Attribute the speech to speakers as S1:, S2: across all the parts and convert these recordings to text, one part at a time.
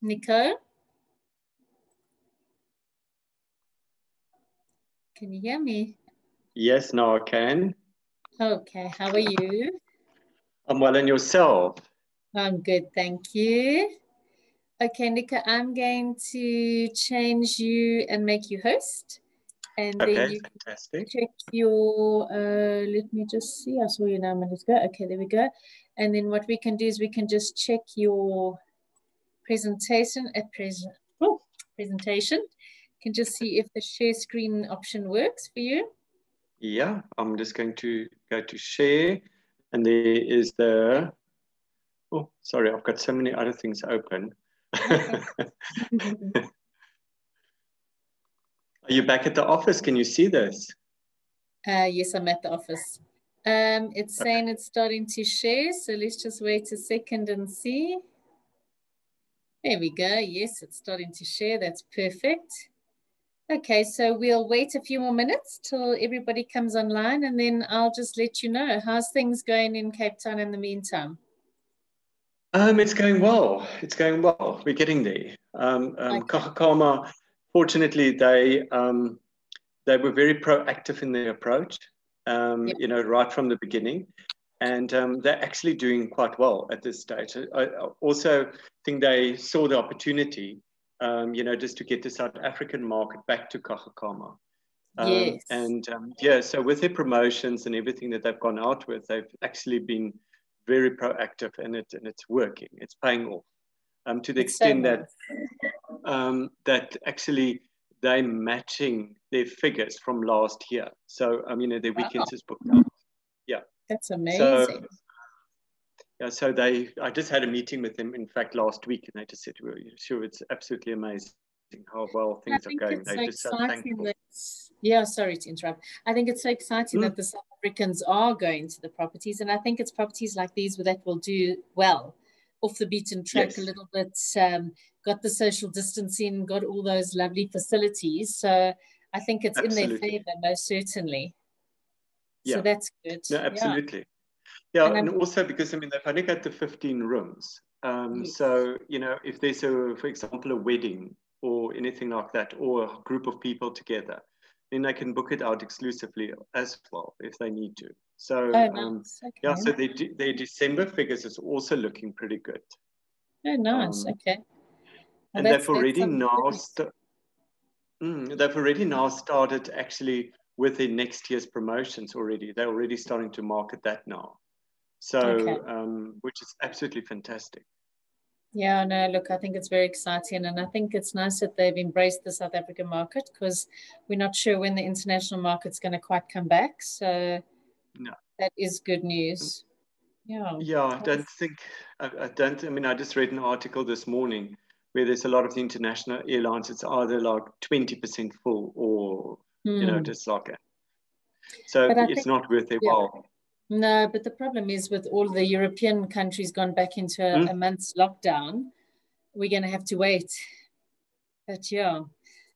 S1: Nico? Can you hear me?
S2: Yes, now I can.
S1: Okay, how are you?
S2: I'm well, and yourself?
S1: I'm good, thank you. Okay, Nico, I'm going to change you and make you host. And then
S2: Okay,
S1: you
S2: fantastic.
S1: check your, let me just see, I saw you now a minute ago. Okay, there we go. And then what we can do is we can just check your presentation. Presentation. Can just see if the share screen option works for you.
S2: Yeah, I'm just going to go to share, and there is the, oh, sorry, I've got so many other things open.
S1: Okay.
S2: Are you back at the office? Can you see this?
S1: Yes, I'm at the office. It's saying it's starting to share, so let's just wait a second and see. There we go. Yes, it's starting to share. That's perfect. Okay, so we'll wait a few more minutes till everybody comes online, and then I'll just let you know. How's things going in Cape Town in the meantime?
S2: It's going well. It's going well. We're getting there. Kamma, fortunately, they were very proactive in their approach. You know, right from the beginning, and they're actually doing quite well at this stage. I also think they saw the opportunity, you know, just to get the South African market back to Kamma.
S1: Yes.
S2: Yeah, so with their promotions and everything that they've gone out with, they've actually been very proactive, and it's working. It's paying off. To the extent that that actually they're matching their figures from last year. So you know, their weekends is booked out. Yeah,
S1: that's amazing.
S2: So I just had a meeting with them, in fact, last week, and they just said, "Well, sure, it's absolutely amazing how well things are going." They're just so thankful.
S1: Yeah, sorry to interrupt. I think it's so exciting that the South Africans are going to the properties, and I think it's properties like these that will do well, off the beaten track a little bit, got the social distancing, got all those lovely facilities. So I think it's in their favor, most certainly.
S2: Yeah.
S1: So that's good.
S2: No, absolutely. Yeah, and also because, I mean, they've only got the 15 rooms. So, you know, if there's, for example, a wedding or anything like that, or a group of people together, then they can book it out exclusively as well if they need to. So, yeah, so their December figures is also looking pretty good.
S1: Oh, nice. Okay.
S2: Well, and they've already now started actually with their next year's promotions already. They're already starting to market that now. So, which is absolutely fantastic.
S1: Yeah, no, look, I think it's very exciting. And I think it's nice that they've embraced the South African market, because we're not sure when the international market's going to quite come back. So that is good news. Yeah.
S2: Yeah, I mean, I just read an article this morning where there's a lot of the international airlines, it's either like 20% full or, you know, just like it. So it's not worth their while.
S1: No, but the problem is with all the European countries gone back into a month's lockdown, we're going to have to wait. But yeah.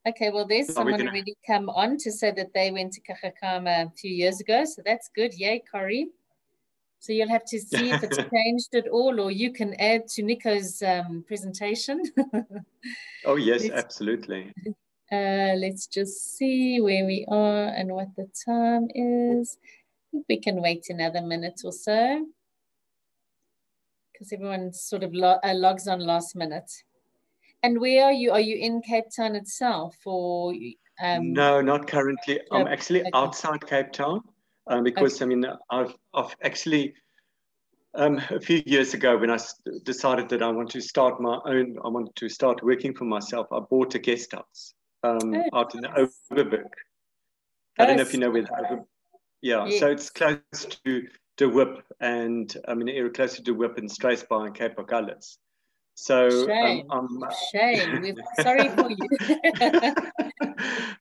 S1: Okay, well, there's someone already come on to say that they went to Kamma a few years ago. So that's good. Yay, Corrie. So you'll have to see if it's changed at all, or you can add to Nico's presentation.
S2: Oh, yes, absolutely.
S1: Let's just see where we are and what the time is. I think we can wait another minute or so, because everyone sort of logs on last minute. And where are you? Are you in Cape Town itself, or?
S2: No, not currently. I'm actually outside Cape Town because I mean, I've actually a few years ago, when I decided that I want to start my own, I wanted to start working for myself, I bought a guest house out in the Overberg. I don't know if you know where the Overberg. Yeah, so it's close to De Hoop, and I mean, area close to De Hoop and Struisbaai and Cape Agulhas. So
S1: shame. We're sorry for you.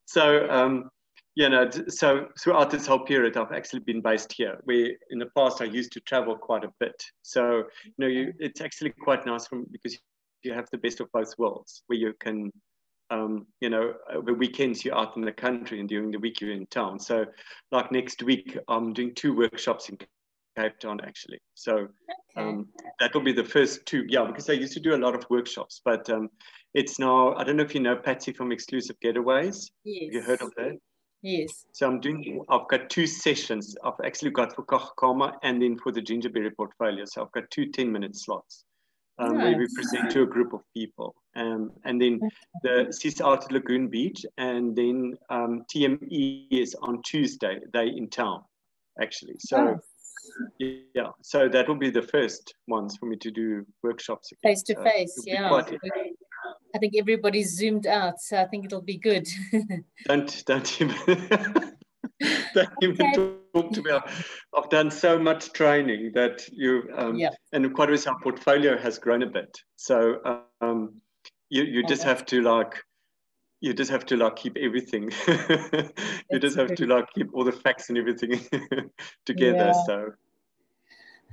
S2: So you know, so throughout this whole period, I've actually been based here, where in the past I used to travel quite a bit. So you know, it's actually quite nice because you have the best of both worlds, where you can you know, over weekends you're out in the country and during the week you're in town. So like next week, I'm doing 2 workshops in Cape Town actually. So That will be the first two. Yeah, because I used to do a lot of workshops, but it's now, I don't know if you know Patsy from Exclusive Getaways.
S1: Yes.
S2: Have you heard of that?
S1: Yes.
S2: So I've got 2 sessions. I've actually got for Kamma and then for the Gingerberry portfolio. So I've got 2 10-minute slots where we present to a group of people. And then the Seas out at Lagoon Beach, and then TME is on Tuesday. They're in town, actually. So yeah, so that will be the first ones for me to do workshops again.
S1: Face to face, yeah. I think everybody's zoomed out, so I think it'll be good.
S2: Don't even don't even talk to me. I've done so much training that you and quite obviously our portfolio has grown a bit. So you just have to keep everything. You just have to keep all the facts and everything together. So.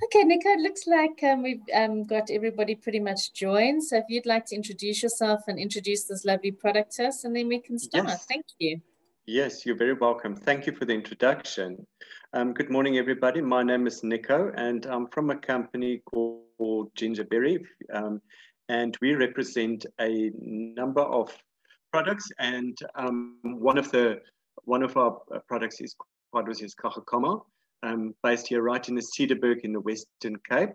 S1: Okay, Nico, it looks like we've got everybody pretty much joined. So if you'd like to introduce yourself and introduce this lovely product to us, and then we can start.
S2: Yes.
S1: Thank you.
S2: Yes, you're very welcome. Thank you for the introduction. Good morning, everybody. My name is Nico, and I'm from a company called Gingerberry, and we represent a number of products. And one of our products is Kamma, based here right in the Cedarburg in the Western Cape.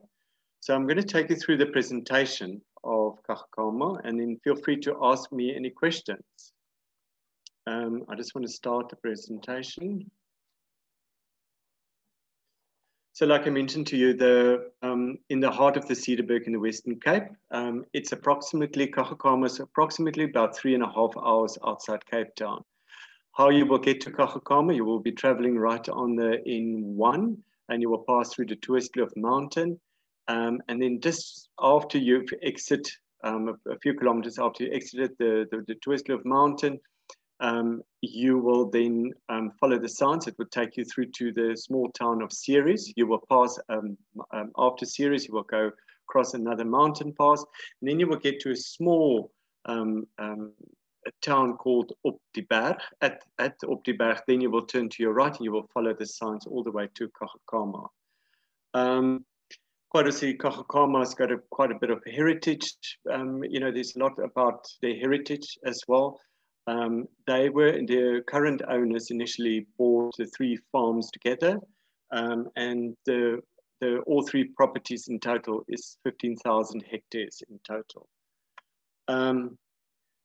S2: So I'm going to take you through the presentation of Kamma, and then feel free to ask me any questions. I just want to start the presentation. So like I mentioned to you, in the heart of the Cedarburg in the Western Cape, it's Kamma is approximately about 3.5 hours outside Cape Town. How you will get to Kamma, you will be traveling right on the N1, and you will pass through the Tweeskloof Mountain. And then just after you exit, a few kilometers after you exited the Tweeskloof Mountain, you will then follow the signs. It would take you through to the small town of Ceres. You will pass, after Ceres, you will go across another mountain pass, and then you will get to a small a town called Op die Berg. At Op die Berg, then you will turn to your right and you will follow the signs all the way to Kamma. Quite obviously, Kamma has got quite a bit of heritage. There's a lot about their heritage as well. The current owners initially bought the 3 farms together, and all 3 properties in total is 15,000 hectares in total.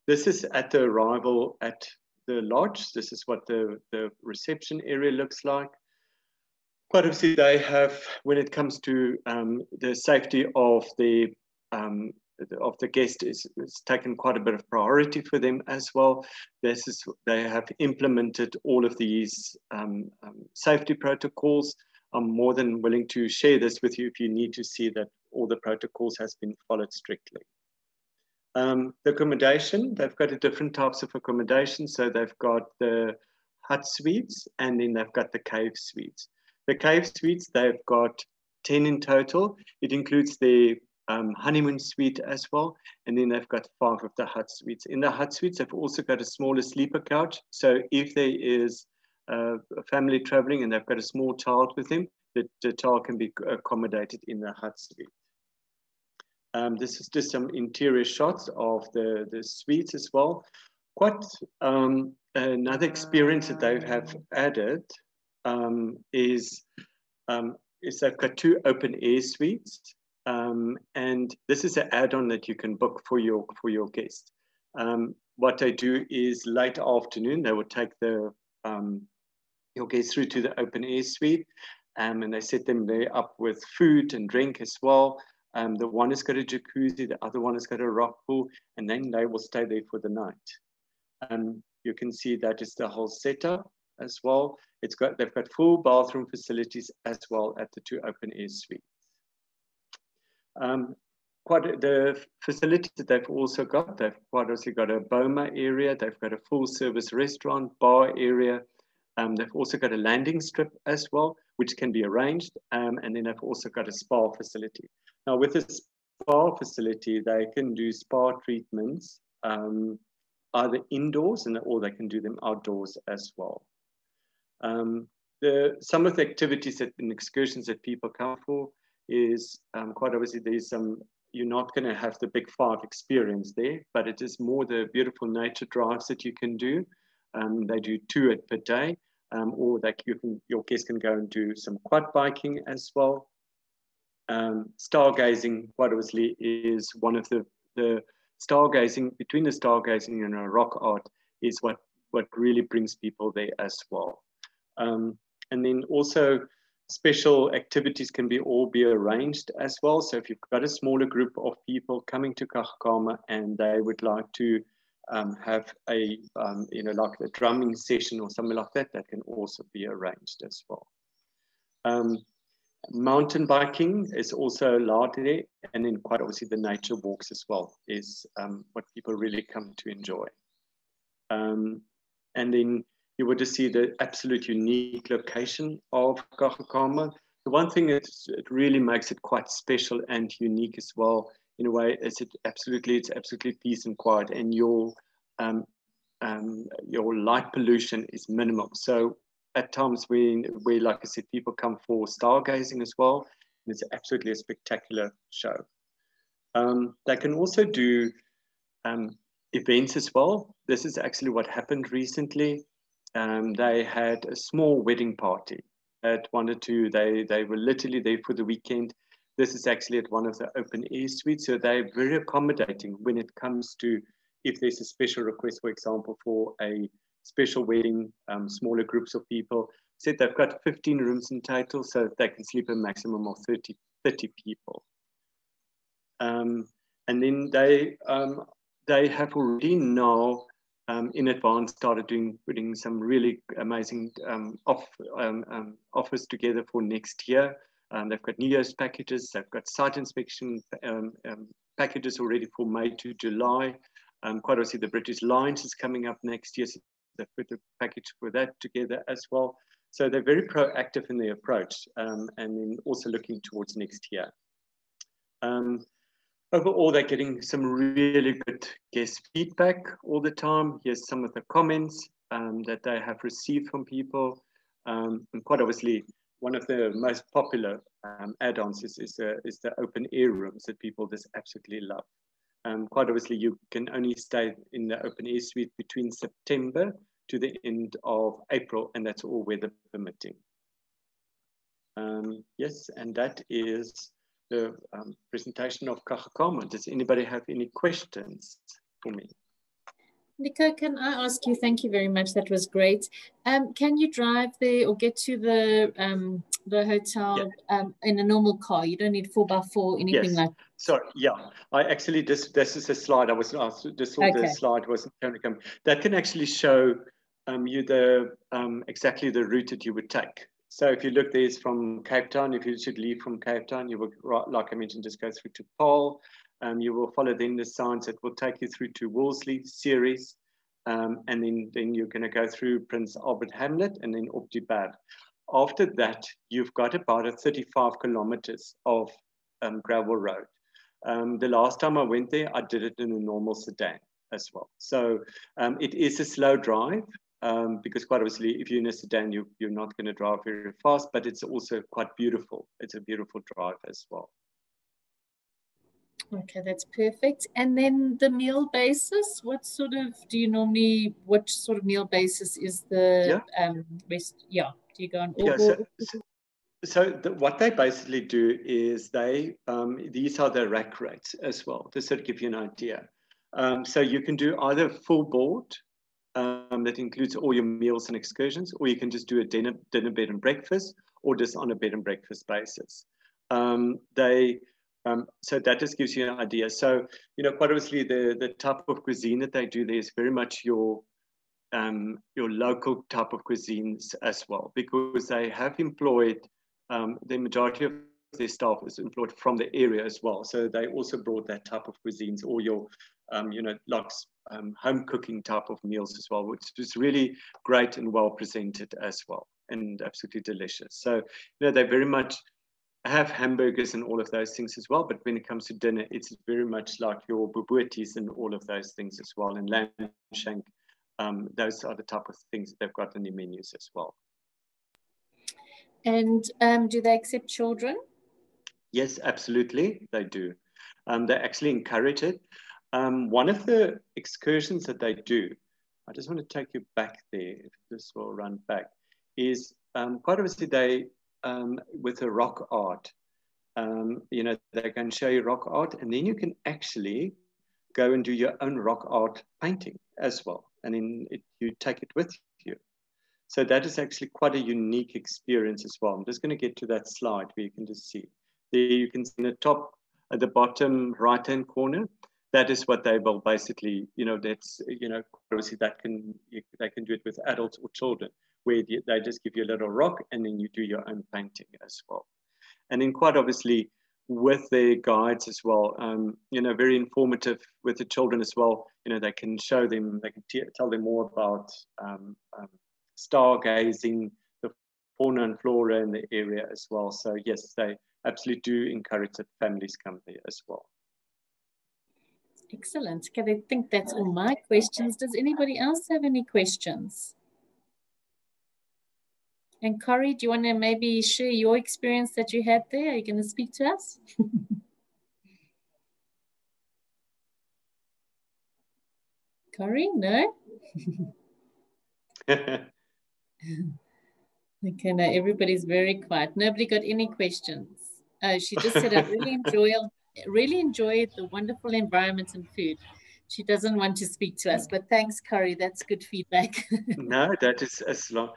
S2: This is at the arrival at the lodge. This is what the reception area looks like. Quite obviously, they have, when it comes to the safety of the guest, is taken quite a bit of priority for them as well. They have implemented all of these safety protocols. I'm more than willing to share this with you if you need to see that all the protocols has been followed strictly. The accommodation, they've got different types of accommodation. So they've got the hut suites, and then they've got the cave suites. The cave suites, they've got 10 in total. It includes the honeymoon suite as well. And then they've got 5 of the hut suites. In the hut suites, they've also got a smaller sleeper couch. So if there is a family traveling and they've got a small child with them, the child can be accommodated in the hut suite. This is just some interior shots of the suites as well. Quite another experience that they have added is they've got 2 open air suites, and this is an add-on that you can book for your guest. What they do is late afternoon they will take your guests through to the open air suite, and they set them there up with food and drink as well. The one has got a jacuzzi, the other one has got a rock pool, and then they will stay there for the night. You can see that is the whole setup as well. They've got full bathroom facilities as well at the 2 open air suites. Quite the facilities that they've also got, they've quite obviously got a boma area, they've got a full service restaurant, bar area. They've also got a landing strip as well, which can be arranged, and then they've also got a spa facility. Now with the spa facility, they can do spa treatments either indoors or they can do them outdoors as well. Some of the activities and excursions that people come for is quite obviously there's you're not going to have the big 5 experience there, but it is more the beautiful nature drives that you can do. They do 2 per day, or that your guests can go and do some quad biking as well. Stargazing, quite obviously, is one of the stargazing, between the stargazing and a rock art is what really brings people there as well. And then also special activities can all be arranged as well. So if you've got a smaller group of people coming to Kamma and they would like to have a, like a drumming session or something like that, that can also be arranged as well. Mountain biking is also allowed there, and then quite obviously the nature walks as well is what people really come to enjoy. And then you would just see the absolute unique location of Kamma. The one thing that it really makes it quite special and unique as well, in a way, is it's absolutely peace and quiet, and your light pollution is minimal. So at times where, like I said, people come for stargazing as well, and it's absolutely a spectacular show. They can also do events as well. This is actually what happened recently. They had a small wedding party at one or two. They were literally there for the weekend. This is actually at one of the open air suites. So they're very accommodating when it comes to if there's a special request, for example, for a special wedding, smaller groups of people. Said they've got 15 rooms in total, so they can sleep a maximum of 30 people. And then they have already now in advance started putting some really amazing offers together for next year. They've got New Year's packages, they've got site inspection packages already for May to July. Quite obviously the British Lions is coming up next year, so they've put a package for that together as well. So they're very proactive in their approach, and then also looking towards next year. Overall, they're getting some really good guest feedback all the time. Here's some of the comments that they have received from people. And quite obviously, one of the most popular add-ons is the open air rooms that people just absolutely love. Quite obviously, you can only stay in the open air suite between September to the end of April, and that's all weather permitting. Yes, and that is the presentation of Kamma. Does anybody have any questions for me?
S1: Nico, can I ask you, thank you very much, that was great. Can you drive there or get to the hotel in a normal car? You don't need 4x4, anything like that?
S2: Sorry, yeah. I actually, this is a slide. I was just saw the slide wasn't going to come. That can actually show you exactly the route that you would take. So if you look, there's from Cape Town. If you should leave from Cape Town, you will, like I mentioned, just go through to Paarl. You will follow then the signs that will take you through to Wolseley, Ceres, and then you're going to go through Prince Albert Hamlet and then up to Bad. After that, you've got about 35 kilometers of gravel road. The last time I went there, I did it in a normal sedan as well. So it is a slow drive. Because quite obviously, if you're in a sedan, you're not going to drive very fast, but it's also quite beautiful. It's a beautiful drive as well.
S1: Okay, that's perfect. And then the meal basis, what sort of meal basis is the rest? Yeah, do you go on all?
S2: So what they basically do is these are the rack rates as well, to sort of give you an idea. So you can do either full board, that includes all your meals and excursions, or you can just do a dinner, bed and breakfast, or just on a bed and breakfast basis. So that just gives you an idea. So, quite obviously the type of cuisine that they do there is very much your local type of cuisines as well, because they have employed, the majority of their staff is employed from the area as well. So they also brought that type of cuisines, or your, like home cooking type of meals as well, which is really great and well presented as well, and absolutely delicious. So, they very much have hamburgers and all of those things as well, but when it comes to dinner, it's very much like your boboties and all of those things as well, and lamb shank. Those are the type of things that they've got in their menus as well.
S1: And do they accept children?
S2: Yes, absolutely, they do. They actually encourage it. One of the excursions that they do, I just want to take you back there, if this will run back, is quite obviously they, with the rock art, you know, they can show you rock art, and then you can actually go and do your own rock art painting as well. And then you take it with you. So that is actually quite a unique experience as well. I'm just going to get to that slide where you can just see. There you can see in the top, at the bottom right-hand corner, that is what they will basically, you know, that's, you know, obviously they can do it with adults or children, where they just give you a little rock and then you do your own painting as well. And then quite obviously with their guides as well, you know, very informative with the children as well. You know, they can show them, they can tell them more about stargazing, the fauna and flora in the area as well. So yes, they absolutely do encourage that families come there as well.
S1: Excellent. Okay, I think that's all my questions. Does anybody else have any questions? And Corey, do you want to maybe share your experience that you had there? Are you going to speak to us? Corey, no? Okay, no, everybody's very quiet. Nobody got any questions. She just said, I really enjoyed the wonderful environment and food. She doesn't want to speak to us, but thanks, Corey. That's good feedback.
S2: No, that is as long,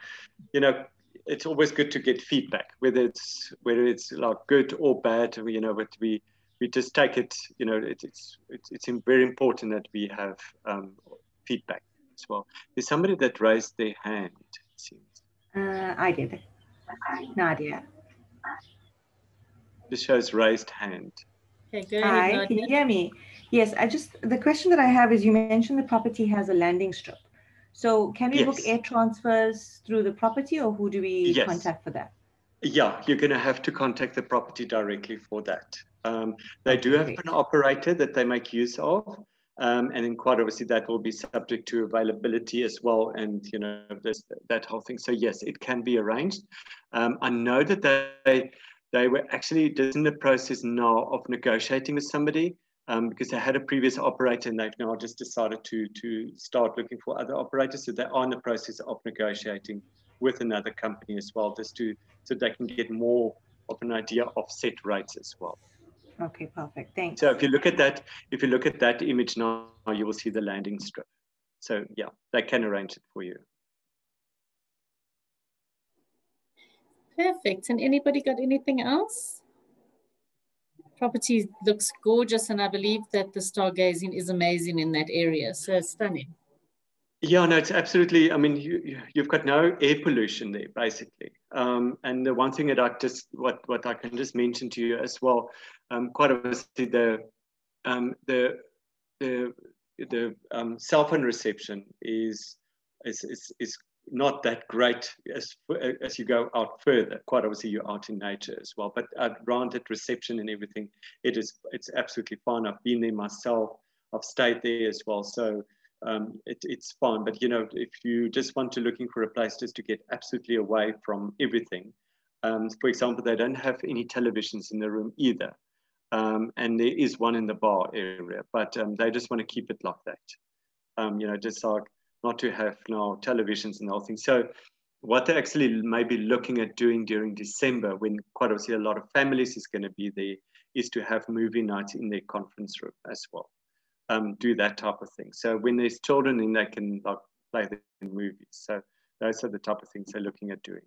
S2: you know, it's always good to get feedback, whether it's like good or bad, you know, but we just take it, you know, it's very important that we have feedback as well. There's somebody that raised their hand, it seems.
S3: I did. Nadia.
S2: This shows raised hand.
S1: Okay, go ahead, Nadia.
S3: Hi, can you hear me? Yes, the question that I have is, you mentioned the property has a landing strip. So can we book air transfers through the property, or who do we contact for that?
S2: Yeah, you're going to have to contact the property directly for that. They do have an operator that they make use of. And then quite obviously that will be subject to availability as well. And, you know, that whole thing. So yes, it can be arranged. I know that they were actually just in the process now of negotiating with somebody. Because they had a previous operator and they've now just decided to start looking for other operators. So they are in the process of negotiating with another company as well, just so they can get more of an idea of set rates as well.
S3: Okay, perfect. Thanks.
S2: So if you look at that image now, you will see the landing strip. So yeah, they can arrange it for you.
S1: Perfect. And anybody got anything else? Property looks gorgeous, and I believe that the stargazing is amazing in that area. So stunning.
S2: Yeah, no, it's absolutely. I mean, you've got no air pollution there, basically. And the one thing that what I can just mention to you as well, quite obviously the cell phone reception is not that great as you go out further. Quite obviously you're out in nature as well, but around that reception and everything, it's absolutely fine. I've been there myself. I've stayed there as well, so it's fine. But you know, if you just want to looking for a place just to get absolutely away from everything, for example, they don't have any televisions in the room either, and there is one in the bar area, but they just want to keep it like that. You know, just like not to have now televisions and all things. So what they're actually maybe looking at doing during December, when quite obviously a lot of families is going to be there, is to have movie nights in their conference room as well. Do that type of thing. So when there's children, then they can like play the movies. So those are the type of things they're looking at doing.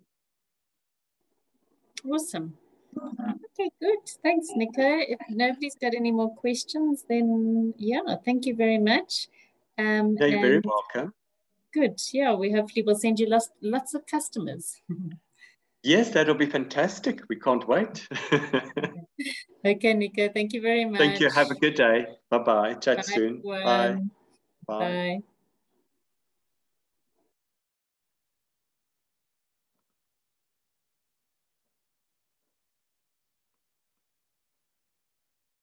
S1: Awesome. Okay, good. Thanks, Nico. If nobody's got any more questions, then yeah, thank you very much.
S2: Yeah, you're very welcome.
S1: Good. Yeah, we hopefully will send you lots of customers.
S2: Yes, that'll be fantastic. We can't wait.
S1: Okay, Nico. Thank you very much.
S2: Thank you. Have a good day. Bye-bye. Chat soon. Bye.
S1: Bye.